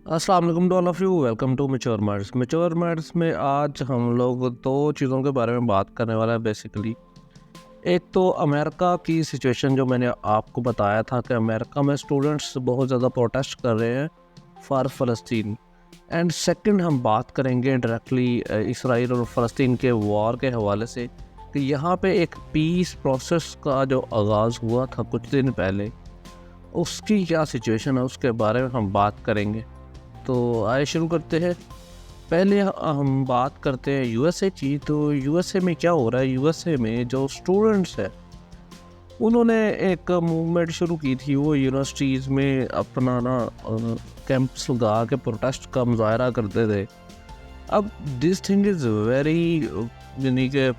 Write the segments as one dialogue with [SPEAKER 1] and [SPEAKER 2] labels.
[SPEAKER 1] अस्सलाम वालेकुम to all of you, welcome to Mature Minds. Mature Minds में आज हम लोग दो चीज़ों के बारे में बात करने वाला है बेसिकली। एक तो अमेरिका की सिचुएशन जो मैंने आपको बताया था कि अमेरिका में स्टूडेंट्स बहुत ज़्यादा प्रोटेस्ट कर रहे हैं फॉर फ़लस्तीन। एंड सेकंड हम बात करेंगे डायरेक्टली इसराइल और फ़लस्तीन के वॉर के हवाले से कि यहाँ पे एक पीस प्रोसेस का जो आगाज़ हुआ था कुछ दिन पहले, उसकी क्या सिचुएशन है उसके बारे में हम बात करेंगे। तो आइए शुरू करते हैं। पहले हम बात करते हैं यूएसए की। तो यूएसए में क्या हो रहा है, यूएसए में जो स्टूडेंट्स हैं उन्होंने एक मूवमेंट शुरू की थी। वो यूनिवर्सिटीज़ में अपना कैंप्स लगा के प्रोटेस्ट का मुजाहरा करते थे। अब दिस थिंग इज़ वेरी यानी कि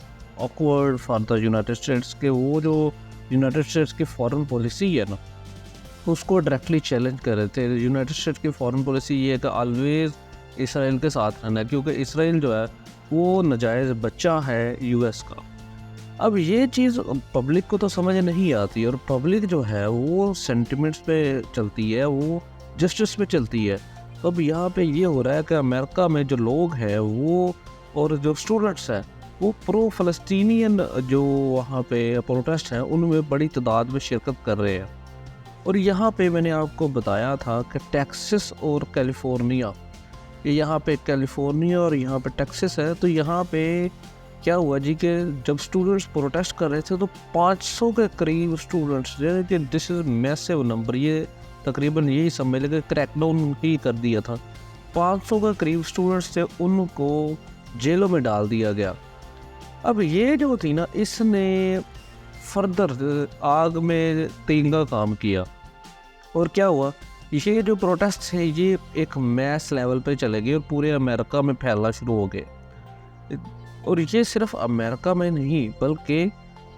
[SPEAKER 1] awkward for the United states के वो जो यूनाइटेड स्टेट्स की फॉरेन पॉलिसी है ना, उसको डायरेक्टली चैलेंज कर रहे थे। यूनाइटेड स्टेट्स की फॉरेन पॉलिसी ये है कि ऑलवेज इसराइल के साथ रहना है, क्योंकि इसराइल जो है वो नाजायज़ बच्चा है यूएस का। अब ये चीज़ पब्लिक को तो समझ नहीं आती, और पब्लिक जो है वो सेंटिमेंट्स पे चलती है, वो जस्टिस पे चलती है। तो अब यहाँ पे ये हो रहा है कि अमेरिका में जो लोग हैं वो और जो स्टूडेंट्स हैं वो प्रो फ़लस्तीनियन जो वहाँ पे प्रोटेस्ट हैं उनमें बड़ी तादाद में शिरकत कर रहे हैं। और यहाँ पे मैंने आपको बताया था कि टेक्सास और कैलिफोर्निया, ये यहाँ पे कैलिफोर्निया और यहाँ पे टेक्सास है। तो यहाँ पे क्या हुआ जी कि जब स्टूडेंट्स प्रोटेस्ट कर रहे थे तो 500 के करीब स्टूडेंट्स, कि दिस इज़ मैसिव नंबर, ये तकरीबन यही समझ लेंगे क्रैकडाउन ही कर दिया था। 500 के करीब स्टूडेंट्स थे, उनको जेलों में डाल दिया गया। अब ये जो थी ना, इसने फर्दर आग में तेंगा काम किया। और क्या हुआ, ये जो प्रोटेस्ट है ये एक मैस लेवल पे चले गए और पूरे अमेरिका में फैलना शुरू हो गए। और ये सिर्फ अमेरिका में नहीं बल्कि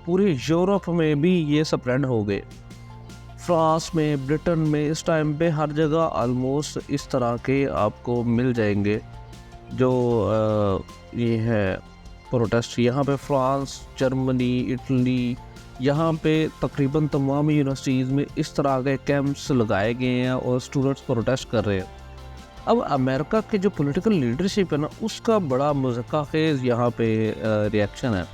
[SPEAKER 1] पूरे यूरोप में भी ये स्प्रेड हो गए। फ्रांस में, ब्रिटेन में इस टाइम पे हर जगह ऑलमोस्ट इस तरह के आपको मिल जाएंगे जो ये है प्रोटेस्ट। यहाँ पे फ्रांस, जर्मनी, इटली, यहाँ पे तकरीबन तमाम यूनिवर्सिटीज़ में इस तरह के कैंप्स लगाए गए हैं और स्टूडेंट्स प्रोटेस्ट कर रहे हैं। अब अमेरिका के जो पॉलिटिकल लीडरशिप है ना, उसका बड़ा मज़ाक़खेज़ यहाँ पे रिएक्शन है।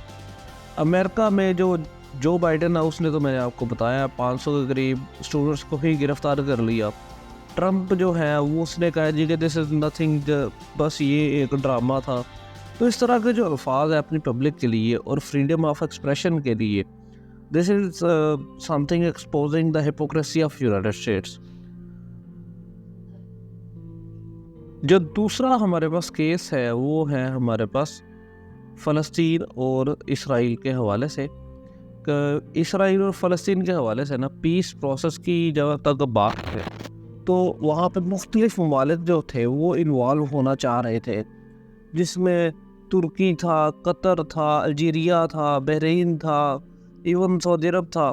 [SPEAKER 1] अमेरिका में जो बाइडेन है उसने, तो मैंने आपको बताया, 500 के करीब स्टूडेंट्स को ही गिरफ्तार कर लिया। ट्रंप जो है वो उसने कहा जी कि दिस इज़ नथिंग, बस ये एक ड्रामा था। तो इस तरह के जो अल्फाज है अपनी पब्लिक के लिए और फ्रीडम ऑफ एक्सप्रेशन के लिए, this is something exposing the hypocrisy of United states. जो दूसरा हमारे पास केस है वो है हमारे पास फ़लस्तीन और इसराइल के हवाले से। इसराइल और फ़लस्तीन के हवाले से ना, पीस प्रोसेस की जब तक बात है तो वहाँ पे मुख्तलिफ ममालिक जो थे वो इन्वॉल्व होना चाह रहे थे, जिसमें तुर्की था, कतर था, अल्जीरिया था, बहरीन था, इवन सऊदी अरब था।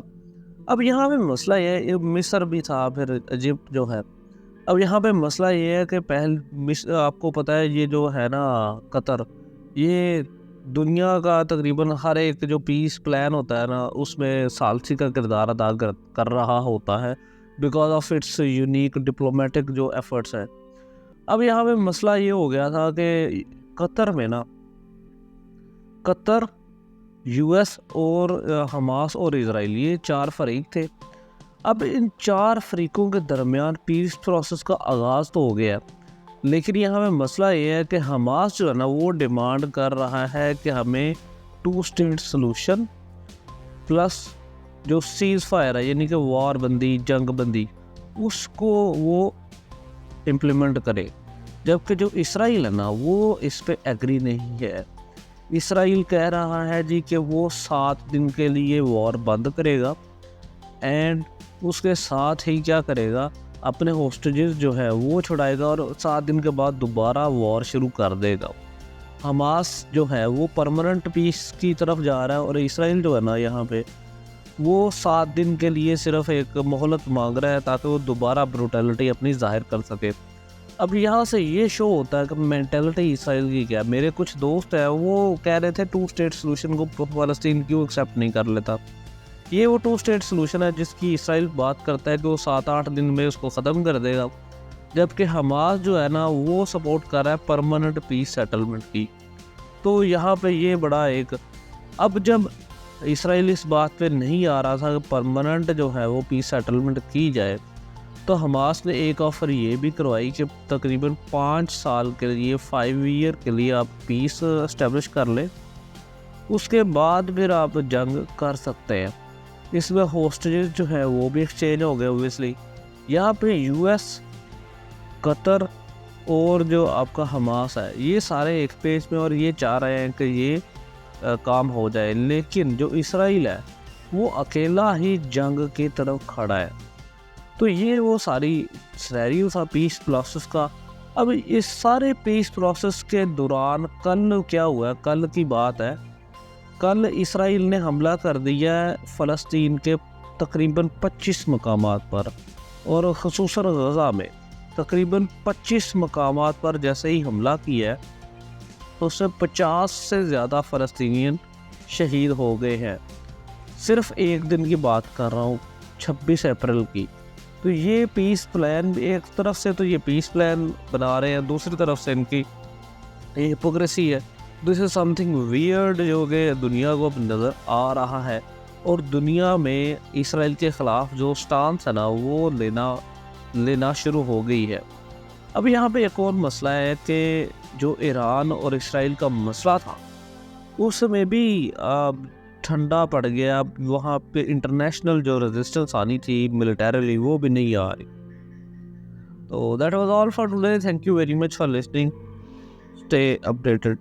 [SPEAKER 1] अब यहाँ पे मसला ये है, मिस्र भी था, फिर इजिप्ट जो है। अब यहाँ पे मसला ये है कि आपको पता है ये जो है ना कतर, ये दुनिया का तकरीबन हर एक जो पीस प्लान होता है ना उसमें सालसी का किरदार अदा कर रहा होता है, because of its unique diplomatic जो एफर्ट्स है। अब यहाँ पे मसला ये हो गया था कि कतर में ना, कतर, यूएस और हमास और इजराइल, ये 4 फरीक थे। अब इन 4 फरीकों के दरमियान पीस प्रोसेस का आगाज़ तो हो गया, लेकिन यहाँ पे मसला ये है कि हमास जो है ना वो डिमांड कर रहा है कि हमें 2 स्टेट सोल्यूशन प्लस जो सीज़ फायर है, यानी कि वार बंदी, जंग बंदी, उसको वो इम्प्लीमेंट करे। जबकि जो इसराइल है ना वो इस पे एग्री नहीं है। इसराइल कह रहा है जी कि वो 7 दिन के लिए वॉर बंद करेगा एंड उसके साथ ही क्या करेगा, अपने होस्टेजेस जो है वो छुड़ाएगा और 7 दिन के बाद दोबारा वॉर शुरू कर देगा। हमास जो है वो परमानेंट पीस की तरफ जा रहा है और इसराइल जो है ना यहाँ पे वो 7 दिन के लिए सिर्फ एक मोहलत मांग रहा है ताकि वो दोबारा ब्रूटैलिटी अपनी जाहिर कर सके। अब यहाँ से ये शो होता है कि मेंटालिटी इसराइल की क्या है। मेरे कुछ दोस्त हैं वो कह रहे थे 2 स्टेट सोल्यूशन को फ़लस्तीन क्यों एक्सेप्ट नहीं कर लेता। ये वो 2 स्टेट सोल्यूशन है जिसकी इसराइल बात करता है कि वो 7-8 दिन में उसको ख़त्म कर देगा। जबकि हमास जो है ना वो सपोर्ट कर रहा है परमानेंट पीस सेटलमेंट की। तो यहाँ पे ये बड़ा एक, अब जब इसराइल इस बात पे नहीं आ रहा था कि परमानेंट जो है वो पीस सेटलमेंट की जाए, तो हमास ने एक ऑफ़र ये भी करवाई कि तकरीबन 5 साल के लिए, 5 ईयर के लिए आप पीस इस्टेब्लिश कर लें, उसके बाद फिर आप जंग कर सकते हैं। इसमें होस्टेजेस जो है वो भी एक्सचेंज हो गए ओबियसली। यहाँ पे यूएस, कतर और जो आपका हमास है, ये सारे एक पेज में और ये चाह रहे हैं कि ये काम हो जाए, लेकिन जो इसराइल है वो अकेला ही जंग की तरफ खड़ा है। तो ये वो सारी सिनेरियो था पीस प्रोसेस का। अब इस सारे पीस प्रोसेस के दौरान कल क्या हुआ, कल की बात है, कल इसराइल ने हमला कर दिया है फ़लस्तीन के तकरीबन 25 मकामात पर, और ख़ुसूसन गज़ा में तकरीबन 25 मकामात पर जैसे ही हमला किया है तो उससे 50 से ज़्यादा फ़लस्तीनियन शहीद हो गए हैं। सिर्फ एक दिन की बात कर रहा हूँ, 26 अप्रैल की। तो ये पीस प्लान, एक तरफ से तो ये पीस प्लान बना रहे हैं, दूसरी तरफ से इनकी ये हिपोक्रेसी है। दिस इज़ समथिंग वियर्ड जो कि दुनिया को नज़र आ रहा है, और दुनिया में इसराइल के ख़िलाफ़ जो स्टांस है ना वो लेना शुरू हो गई है। अब यहाँ पे एक और मसला है कि जो ईरान और इसराइल का मसला था उसमें भी ठंडा पड़ गया। वहाँ पे इंटरनेशनल जो रेजिस्टेंस आनी थी मिलिटरीली वो भी नहीं आ रही। तो that was all for today. Thank you very much for listening. Stay updated.